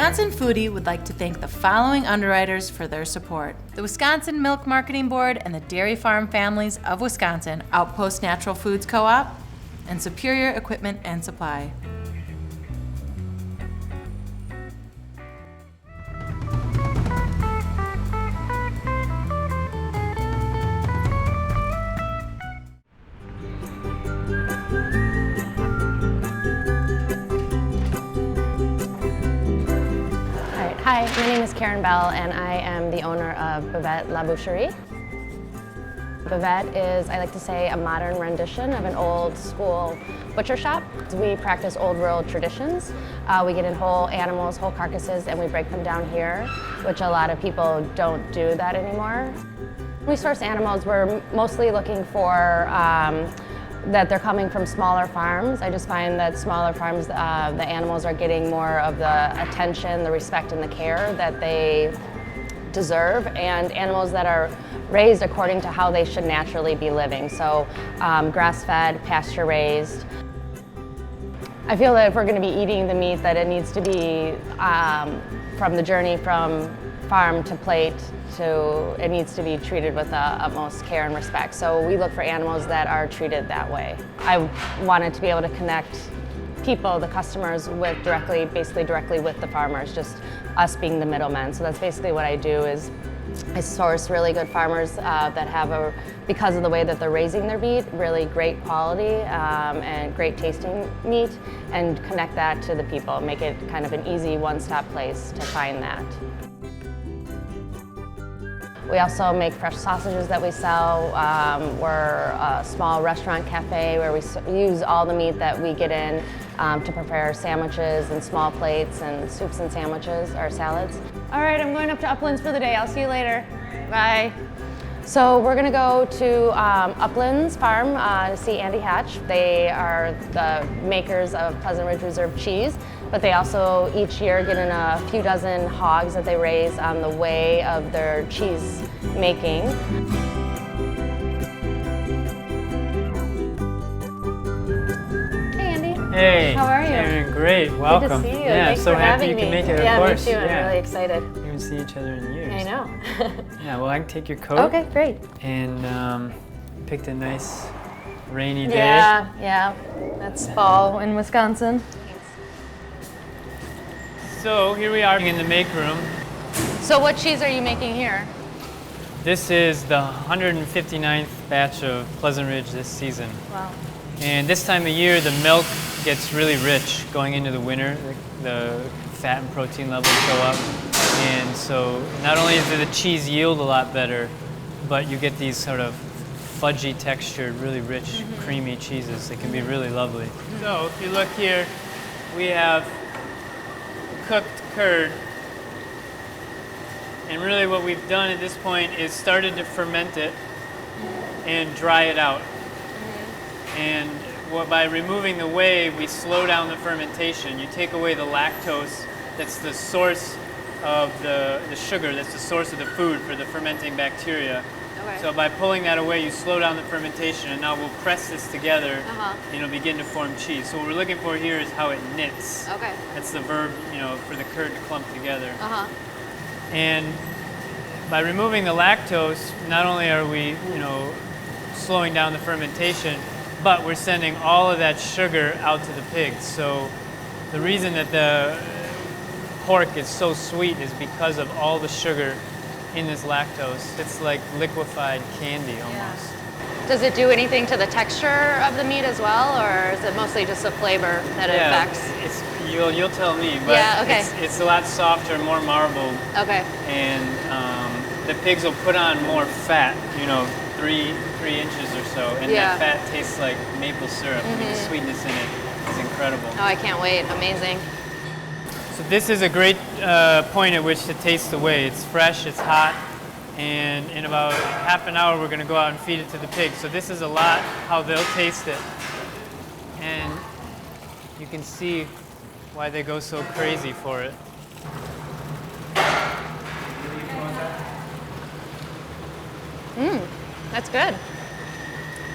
Wisconsin Foodie would like to thank the following underwriters for their support: the Wisconsin Milk Marketing Board and the Dairy Farm Families of Wisconsin, Outpost Natural Foods Co-op, and Superior Equipment and Supply. Hi, my name is Karen Bell and I am the owner of Bavette La Boucherie. Bavette is, I like to say, a modern rendition of an old school butcher shop. We practice old world traditions. We get in whole animals, whole carcasses, and we break them down here, which a lot of people don't do that anymore. When we source animals, we're mostly looking for that they're coming from smaller farms. I just find that smaller farms, the animals are getting more of the attention, the respect, and the care that they deserve, and animals that are raised according to how they should naturally be living. So grass-fed, pasture-raised. I feel that if we're going to be eating the meat, that it needs to be from the journey from farm to plate, it needs to be treated with the utmost care and respect. So we look for animals that are treated that way. I wanted to be able to connect people, the customers, with basically directly with the farmers, just us being the middlemen. So that's basically what I do is I source really good farmers that have because of the way that they're raising their meat, really great quality and great tasting meat, and connect that to the people, make it kind of an easy one-stop place to find that. We also make fresh sausages that we sell. We're a small restaurant cafe where we use all the meat that we get in to prepare sandwiches and small plates and soups and sandwiches or salads. All right, I'm going up to Uplands for the day. I'll see you later. Bye. So we're gonna go to Uplands Farm to see Andy Hatch. They are the makers of Pleasant Ridge Reserve cheese, but they also each year get in a few dozen hogs that they raise on the way of their cheese making. Hey Andy. Hey. How are you? Doing great. Welcome. Good to see you. Yeah, Thanks so for happy having you can me. make it. Yeah, of course. me too. Yeah. I'm really excited. We haven't seen each other in years. I know. Yeah. Well, I can take your coat. Okay, great. And picked a nice rainy day. Yeah. That's fall in Wisconsin. So here we are in the make room. So what cheese are you making here? This is the 159th batch of Pleasant Ridge this season. Wow. And this time of year, the milk gets really rich going into the winter. The fat and protein levels go up. And so not only does the cheese yield a lot better, but you get these sort of fudgy textured, really rich, creamy cheeses. They can be really lovely. So if you look here, we have cooked curd. And really what we've done at this point is started to ferment it and dry it out. And by removing the whey, we slow down the fermentation. You take away the lactose, that's the source of the sugar, that's the source of the food for the fermenting bacteria. Okay. So by pulling that away, you slow down the fermentation, and now we'll press this together and it'll begin to form cheese. So what we're looking for here is how it knits. Okay. That's the verb, for the curd to clump together. And by removing the lactose, not only are we, slowing down the fermentation, but we're sending all of that sugar out to the pigs. So the reason that the pork is so sweet is because of all the sugar in this lactose. It's like liquefied candy almost. Does it do anything to the texture of the meat as well, or is it mostly just a flavor that it affects? You'll tell me, but it's a lot softer, more marbled. Okay. And the pigs will put on more fat, 3 inches or so, and that fat tastes like maple syrup. I mean, the sweetness in it is incredible. Oh, I can't wait. Amazing. So this is a great point at which to taste the whey. It's fresh, it's hot, and in about half an hour we're going to go out and feed it to the pigs. So this is a lot how they'll taste it. And you can see why they go so crazy for it. That's good.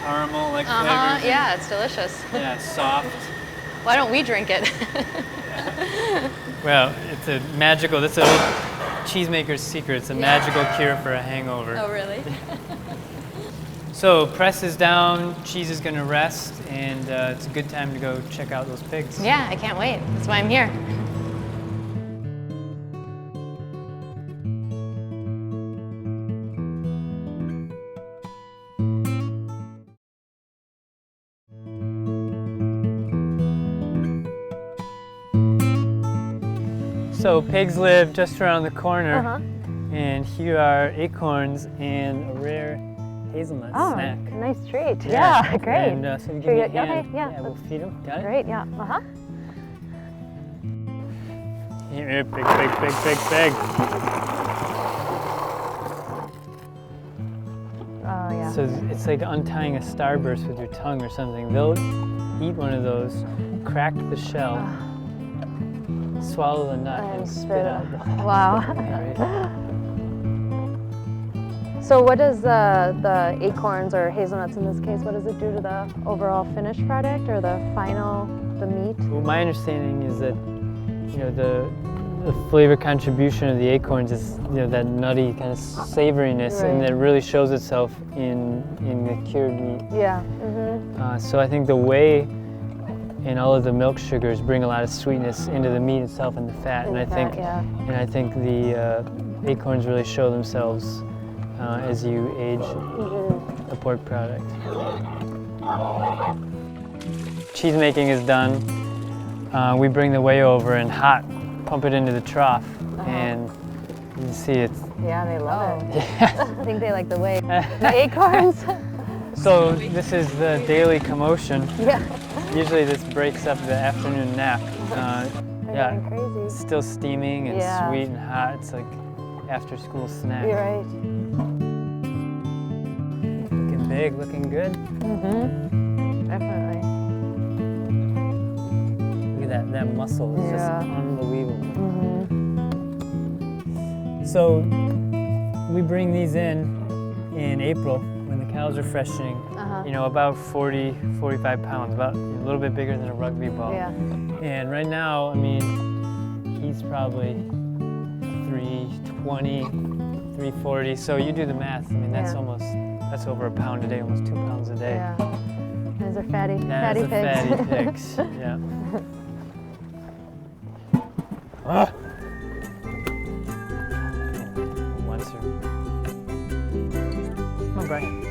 Caramel like flavors. Yeah, it's delicious. Yeah, soft. Why don't we drink it? Well, it's a magical, that's an old cheesemaker's secret. It's a magical cure for a hangover. Oh, really? So press is down, cheese is gonna rest, and it's a good time to go check out those pigs. Yeah, I can't wait. That's why I'm here. So pigs live just around the corner, and here are acorns and a rare hazelnut snack. Nice treat. Yeah, great. And so you give me a hand. Okay, yeah. We'll feed them. Got it? Great, yeah. Here, big. Oh, yeah. So it's like untying a starburst with your tongue or something. They'll eat one of those, crack the shell, swallow the nut, and spit out the Wow. So what does the acorns or hazelnuts in this case, what does it do to the overall finished product or the meat? Well, my understanding is that, you know, the flavor contribution of the acorns is, you know, that nutty kind of savoriness, and it really shows itself in the cured meat. Yeah. So I think the whey and all of the milk sugars bring a lot of sweetness into the meat itself and the fat, and I think the acorns really show themselves as you age the pork product. Cheese making is done. We bring the whey over and hot pump it into the trough, and you can see it's... Yeah, they love it. I think they like the whey. The acorns. So this is the daily commotion. Yeah. Usually this breaks up the afternoon nap. Yeah, crazy. It's still steaming and sweet and hot. It's like after school snack. You're right. Looking big, looking good. Definitely. Look at that muscle. It's just unbelievable. So we bring these in April when the cows are freshening. You know, about 40, 45 pounds, about a little bit bigger than a rugby ball. Yeah. And right now, I mean, he's probably 320, 340. So you do the math. I mean, that's that's over a pound a day, almost 2 pounds a day. Yeah. Those are fatty pigs. Fatty pigs. Yeah. Ah. Once or... Come on, Brian.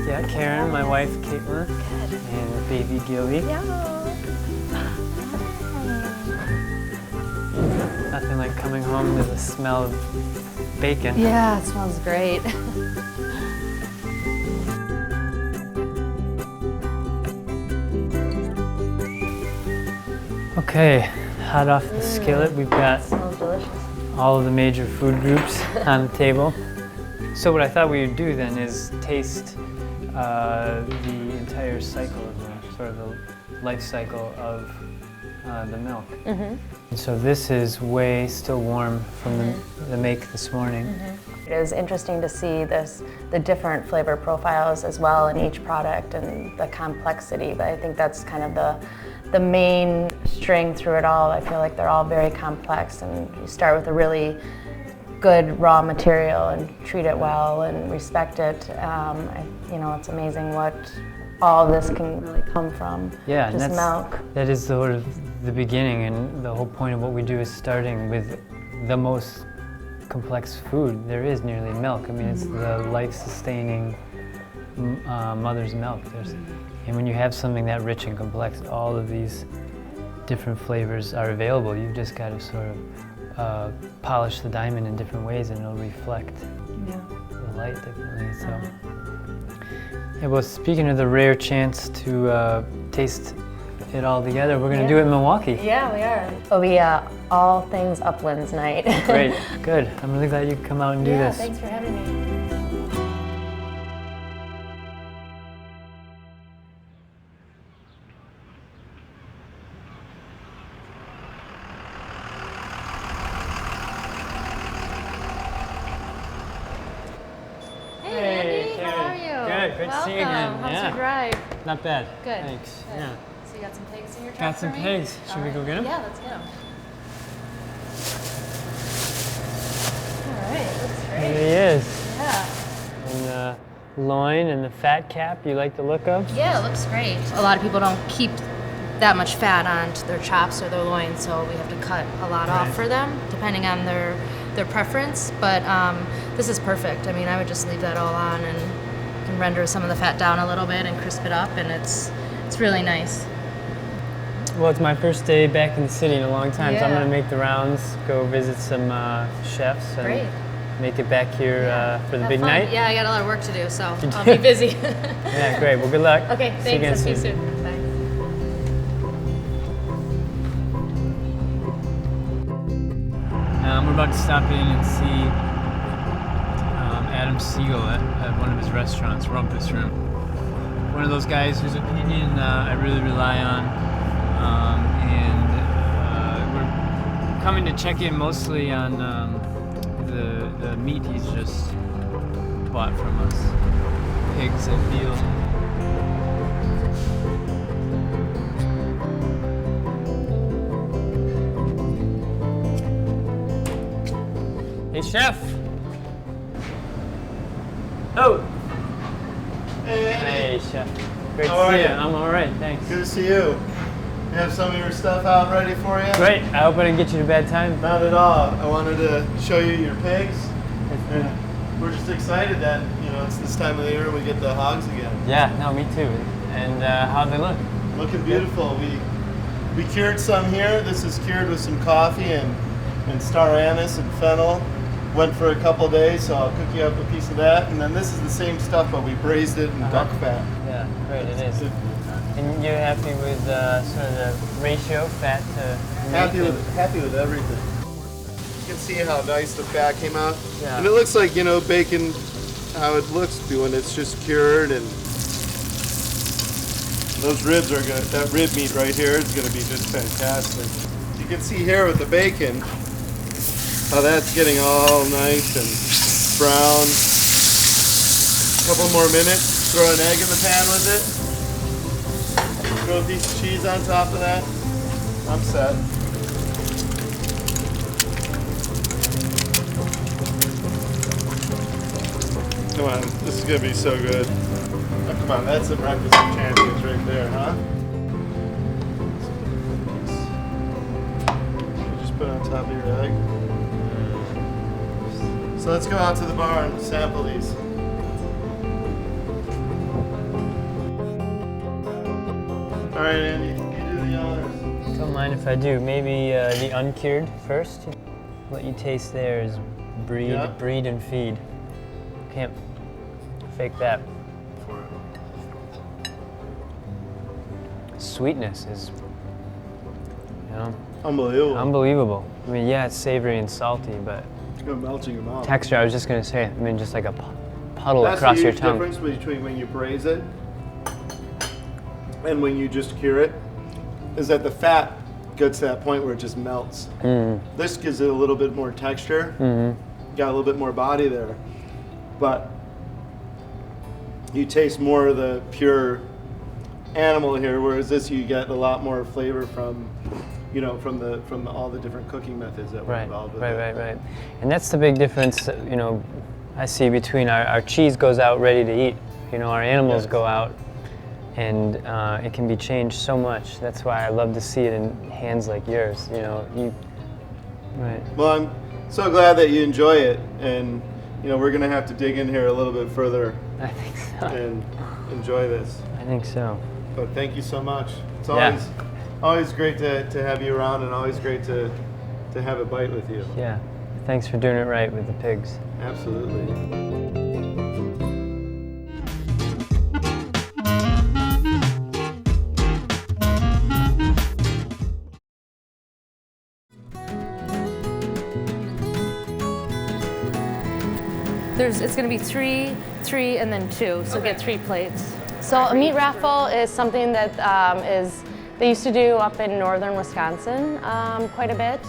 Yeah, Karen, my wife, Caitlin, and baby Gilly. Nothing like coming home to the smell of bacon. Yeah, it smells great. Okay, hot off the skillet, we've got all of the major food groups on the table. So what I thought we would do then is taste the entire cycle of the sort of the life cycle of the milk. And so this is whey, still warm from the make this morning. It is interesting to see the different flavor profiles as well in each product and the complexity, but I think that's kind of the main string through it all. I feel like they're all very complex, and you start with a really good raw material and treat it well and respect it. You know, it's amazing what all this can really come from. Yeah, just and milk. That is sort of the beginning, and the whole point of what we do is starting with the most complex food there is, nearly milk. I mean, it's the life-sustaining mother's milk. And when you have something that rich and complex, all of these different flavors are available. You've just got to sort of polish the diamond in different ways, and it'll reflect the light differently. So, yeah. Well, speaking of the rare chance to taste it all together, we're going to do it in Milwaukee. Yeah, we are. It'll be all things Uplands night. Great, good. I'm really glad you could come out and do this. Thanks for having me. to see you again. How's your drive? Not bad. Good. Thanks. Good. Yeah. So you got some pigs in your truck Got some for me? pigs. Should we go get them? Yeah, let's get them. All right, looks great. There he is. Yeah. And the loin and the fat cap you like the look of? Yeah, it looks great. A lot of people don't keep that much fat onto their chops or their loins, so we have to cut a lot off for them, depending on their preference. But this is perfect. I mean, I would just leave that all on and can render some of the fat down a little bit and crisp it up, and it's really nice. Well, it's my first day back in the city in a long time, so I'm Yeah. going to make the rounds, go visit some chefs, and Great. make it back here for the Have big fun. night. Yeah, I got a lot of work to do, so You I'll do? be busy. Yeah, great. Well, good luck. Okay, See you again thanks. I'll see you soon. Bye. We're about to stop in and see Adam Siegel at one of his restaurants, Rumpus Room. One of those guys whose opinion I really rely on, and we're coming to check in mostly on the meat he's just bought from us, pigs and veal. Hey, chef. Oh. Hey, chef. Great How to are see you. you? I'm all right, thanks. Good to see you. You have some of your stuff out ready for you? Great. I hope I didn't get you to a bad time. Not at all. I wanted to show you your pigs. And we're just excited that, it's this time of the year we get the hogs again. Yeah, no, me too. And how'd they look? Looking beautiful. We cured some here. This is cured with some coffee and star anise and fennel. Went for a couple days, so I'll cook you up a piece of that. And then this is the same stuff, but we braised it in duck fat. Yeah, great, it is. And you're happy with sort of the ratio, fat to meat? Happy with everything. You can see how nice the fat came out. Yeah. And it looks like, bacon, how it looks when it's just cured. And those ribs are good. That rib meat right here is going to be just fantastic. You can see here with the bacon, how that's getting all nice and brown. A couple more minutes, throw an egg in the pan with it. Throw a piece of cheese on top of that. I'm set. Come on, this is gonna be so good. Oh, come on, that's the breakfast of champions right there, huh? You just put it on top of your egg. So let's go out to the bar and sample these. All right, Andy, you do the honors. Don't mind if I do. Maybe the uncured first. What you taste there is breed and feed. Can't fake that. Sweetness is, Unbelievable. unbelievable. I mean, yeah, it's savory and salty, but It's gonna melt in your mouth. texture, I was just gonna say, just like a puddle That's across the your huge tongue. difference between when you braise it and when you just cure it, is that the fat gets to that point where it just melts. This gives it a little bit more texture, got a little bit more body there, but you taste more of the pure animal here, whereas this you get a lot more flavor from, from all the different cooking methods that were involved with it. Right. And that's the big difference, I see between our cheese goes out ready to eat. Our animals go out, and it can be changed so much. That's why I love to see it in hands like yours. Right. Well, I'm so glad that you enjoy it, and we're gonna have to dig in here a little bit further I think so. and enjoy this. I think so. But thank you so much. It's Yeah. always great to have you around, and always great to have a bite with you. Yeah. Thanks for doing it right with the pigs. Absolutely. It's going to be three, and then two. So get 3 plates. So a meat raffle is something that they used to do up in northern Wisconsin quite a bit.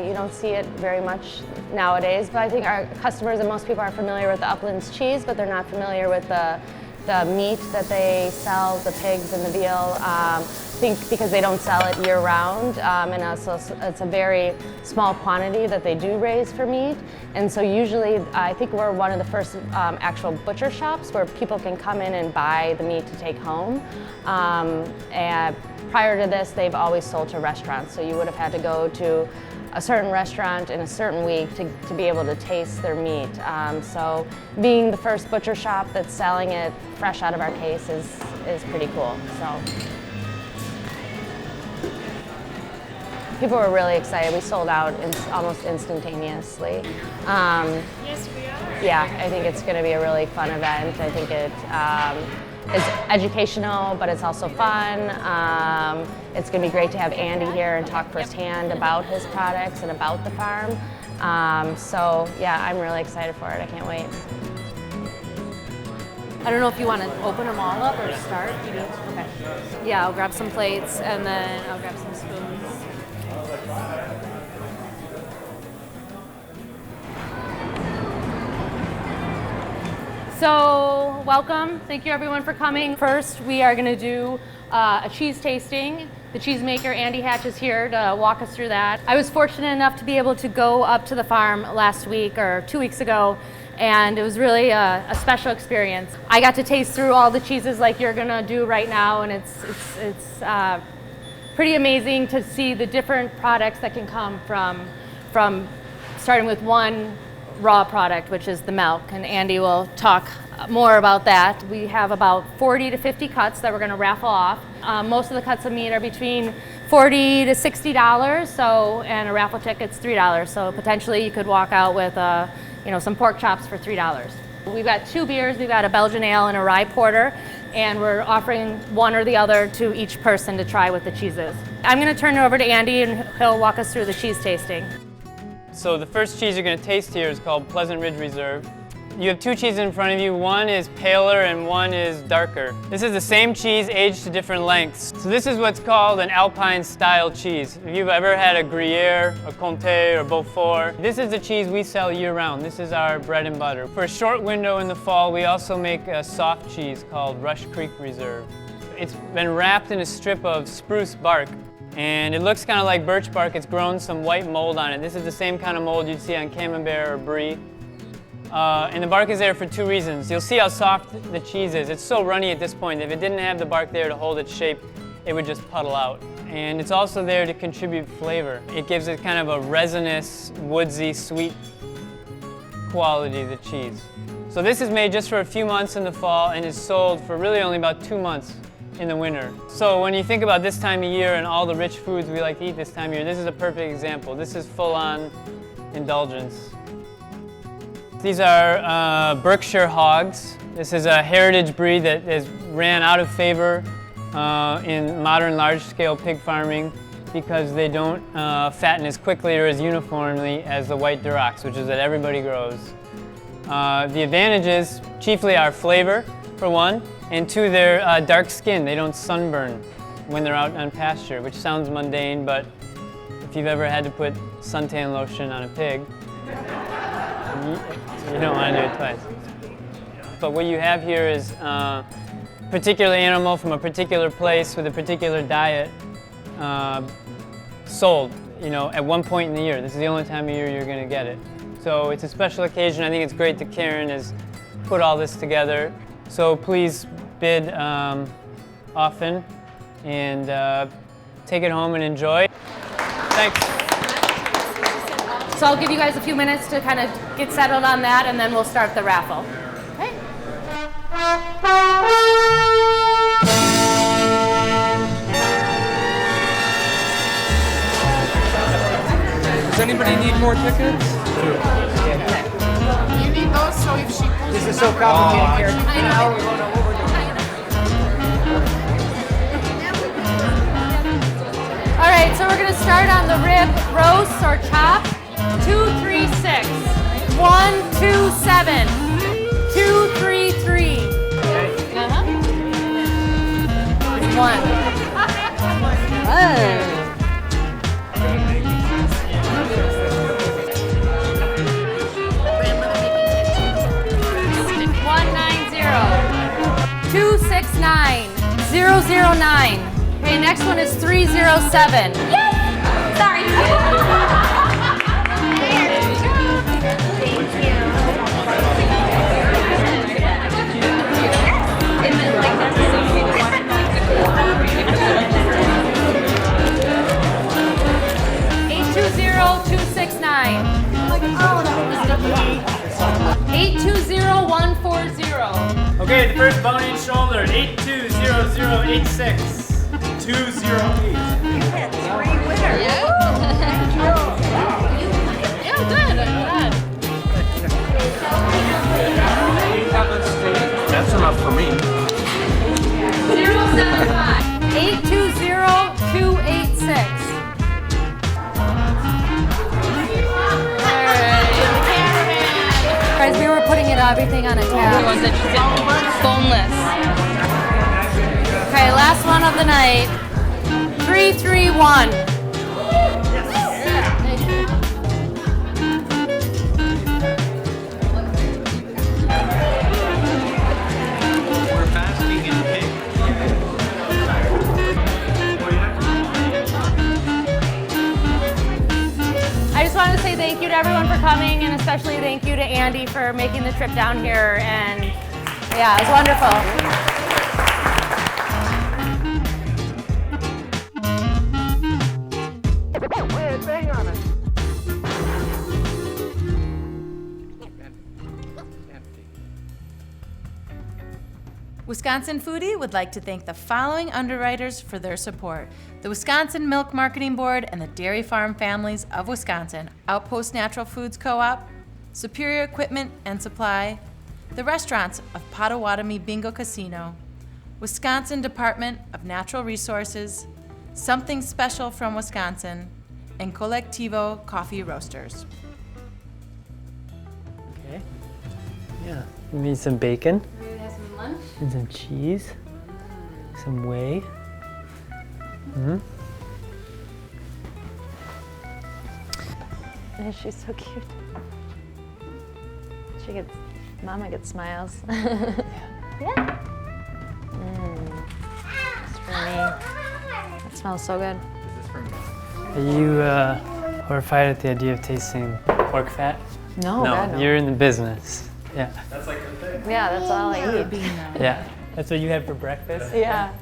You don't see it very much nowadays, but I think our customers and most people are familiar with the Uplands cheese, but they're not familiar with the The meat that they sell, the pigs and the veal, I think because they don't sell it year round, and also it's a very small quantity that they do raise for meat. And so usually I think we're one of the first actual butcher shops where people can come in and buy the meat to take home. And prior to this, they've always sold to restaurants. So you would have had to go to a certain restaurant in a certain week to be able to taste their meat. So being the first butcher shop that's selling it fresh out of our case is pretty cool. So people were really excited. We sold out almost instantaneously. Yes, we are. Yeah, I think it's going to be a really fun event. I think it is educational, but it's also fun. It's going to be great to have Andy here and talk firsthand about his products and about the farm. So yeah, I'm really excited for it. I can't wait. I don't know if you want to open them all up or start. You do? Okay. Yeah, I'll grab some plates and then I'll grab some spoons. So, welcome. Thank you everyone for coming. First, we are going to do a cheese tasting. The cheesemaker, Andy Hatch, is here to walk us through that. I was fortunate enough to be able to go up to the farm last week or 2 weeks ago, and it was really a special experience. I got to taste through all the cheeses like you're going to do right now, and it's pretty amazing to see the different products that can come from starting with one raw product, which is the milk, and Andy will talk more about that. We have about 40 to 50 cuts that we're going to raffle off. Most of the cuts of meat are between $40 to $60, so, and a raffle ticket's $3. So potentially you could walk out with some pork chops for $3. We've got 2 beers. We've got a Belgian ale and a rye porter, and we're offering one or the other to each person to try with the cheeses. I'm going to turn it over to Andy, and he'll walk us through the cheese tasting. So the first cheese you're going to taste here is called Pleasant Ridge Reserve. You have 2 cheeses in front of you. One is paler and one is darker. This is the same cheese aged to different lengths. So this is what's called an Alpine style cheese. If you've ever had a Gruyere, a Comté, or Beaufort, this is the cheese we sell year round. This is our bread and butter. For a short window in the fall, we also make a soft cheese called Rush Creek Reserve. It's been wrapped in a strip of spruce bark, and it looks kind of like birch bark. It's grown some white mold on it. This is the same kind of mold you'd see on Camembert or Brie. And the bark is there for 2 reasons. You'll see how soft the cheese is. It's so runny at this point. If it didn't have the bark there to hold its shape, it would just puddle out. And it's also there to contribute flavor. It gives it kind of a resinous, woodsy, sweet quality to the cheese. So this is made just for a few months in the fall and is sold for really only about 2 months in the winter. So when you think about this time of year and all the rich foods we like to eat this time of year, this is a perfect example. This is full-on indulgence. These are Berkshire hogs. This is a heritage breed that has ran out of favor in modern large-scale pig farming because they don't fatten as quickly or as uniformly as the white Durocs, which is that everybody grows. The advantages chiefly are flavor, for one, and 2, they're dark skin. They don't sunburn when they're out on pasture, which sounds mundane, but if you've ever had to put suntan lotion on a pig, you don't want to do it twice. But what you have here is a particular animal from a particular place with a particular diet sold, at one point in the year. This is the only time of year you're going to get it. So it's a special occasion. I think it's great that Karen has put all this together. So please bid often and take it home and enjoy. Thanks. So I'll give you guys a few minutes to kind of get settled on that, and then we'll start the raffle. Okay. Does anybody need more tickets? You need those, so if she pulls This is so complicated here. I know. All right, so we're going to start on the rib roast or chop. 236, 127, 233. One. Oh. 190. 009. Okay, next one is 307. Sorry. Okay, the first bone-in shoulder, 820086. 208. That's enough for me. 075. 820286. Guys, we were putting everything on a tab. Boneless. Okay, last one of the night. 331. We're basking in pig. I just wanted to say thank you to everyone for coming, and especially thank you to Andy for making the trip down here. And yeah, it was wonderful. Wisconsin Foodie would like to thank the following underwriters for their support: the Wisconsin Milk Marketing Board and the Dairy Farm Families of Wisconsin, Outpost Natural Foods Co-op, Superior Equipment and Supply, the restaurants of Potawatomi Bingo Casino, Wisconsin Department of Natural Resources, Something Special from Wisconsin, and Colectivo Coffee Roasters. Okay. Yeah. Maybe some bacon. Maybe have some lunch. And some cheese. Some whey. She's so cute. Mama gets smiles. Yeah. It's for me. It smells so good. Are you horrified at the idea of tasting pork fat? No, God, no. You're in the business. Yeah. Yeah, that's all I eat. Yeah. That's what you had for breakfast? Yeah.